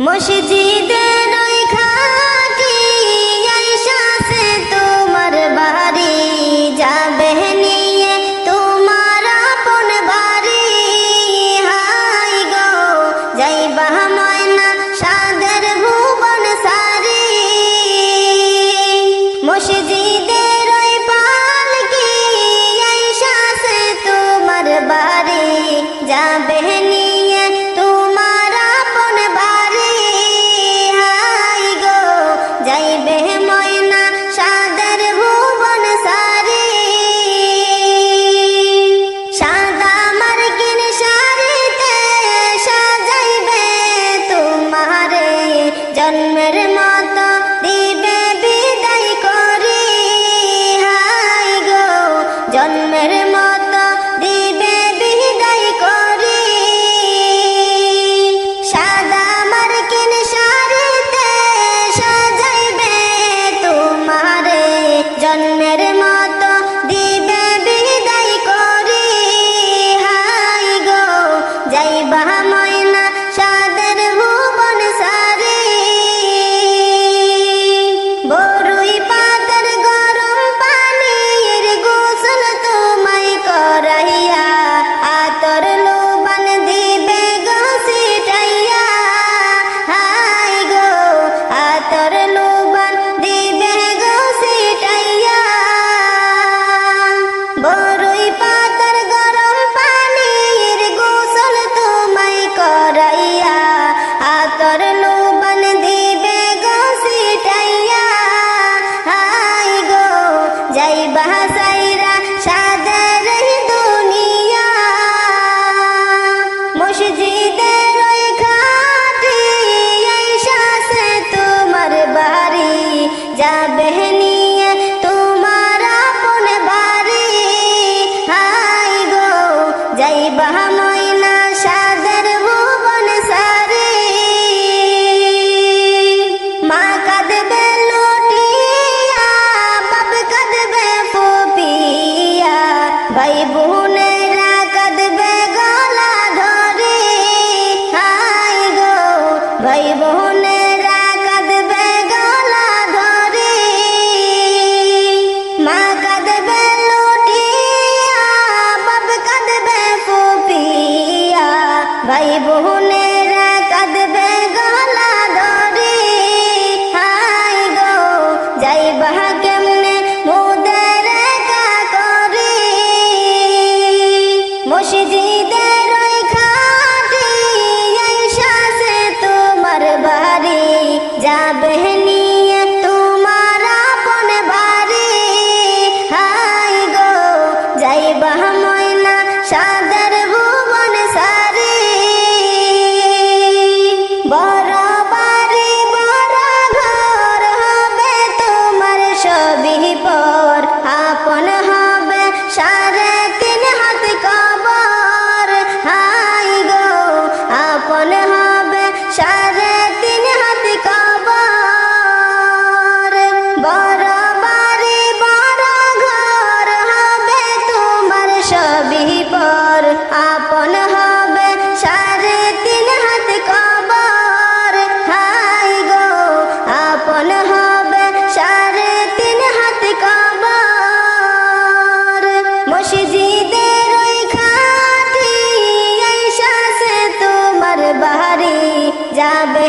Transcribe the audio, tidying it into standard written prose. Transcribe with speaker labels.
Speaker 1: মসজিদের ওই খাটি আয়েশা সে তোমার বাড়ি যাবে নিয়ে তোমার আপন বাড়ি। হাই গো যাইবা ময়না সাদের ভুবন সারি। মসজিদের ওই পালকি আয়েশা সে তোমার বাড়ি যাবে নিয়ে তোমার আপন বাড়ি। হাই গো যাইবে ময়না সাদের ভুবন সারি। সাদা মার্কিন শাড়িতে সাজাইবে তোমারে জন্মের মতো দিবে বিদায় করি। হাই গো জন্মের মতো দিবে বিদায় করি। সাদা মার্কিন শাড়িতে সাজাইবে তোমারে জন্মের মতো দিবে বিদায় করি। হাই গো যাইবা ময়না সাদের ভুবন সারি। বরুই পাতার গরম পানির গোসল তোমায় করাইয়া আতর লোবান দিবে গো ছিটাইয়া। হাই গো আতর লোবান দিবে গো ছিটাইয়া। বরুই পাতার গরম পানির গোসল তোমায় করাইয়া আতর লোবান দিবে গো ছিটাইয়া। হাই গো যাইবা সাইরা সাদের দুনিয়া। মসজিদের ওই খাটি আয়েশা সে তোমার বাড়ি যাবে নিয়ে তোমার আপন বাড়ি। হাই গো যাইবা ময়না সাদের ভুবন সারি। মা কাঁদবে লুটিয়া বাপ কাঁদবে ফুপিয়া ভাই বোনেরা কাঁদবে গলা ধরে। হাই গো ভাই বোনেরা কাঁদবে গলা ধরে। মা কাঁদবে লুটিয়া বাপ কাঁদবে ফুপিয়া ভাই বোনেরা কাঁদবে গলা ধরে। হাই গো যাইবা কেমনে মোদের একা করে। মসজিদের ওই খাটি আয়েশা সে তোমার বাড়ি যাবে নিয়ে তোমার আপন বাড়ি। হাই গো যাইবা ময়না সাদের ভুবন সারি। বড় বাড়ি বড় ঘর হবে তোমার সবই পর আপন হবে সাড়ে তিন হাত কবর। হাই গো আপন হবে সাড়ে তিন হাত কবর। বড় বাড়ি বড় ঘর হবে তোমার সবই পর আপন হবে সাড়ে তিন হাত কবর। হাই গো আপন হবে সাড়ে তিন হাত কবর। মসজিদের ওই খাটি আয়েশা সে তোমার বাড়ি যাবে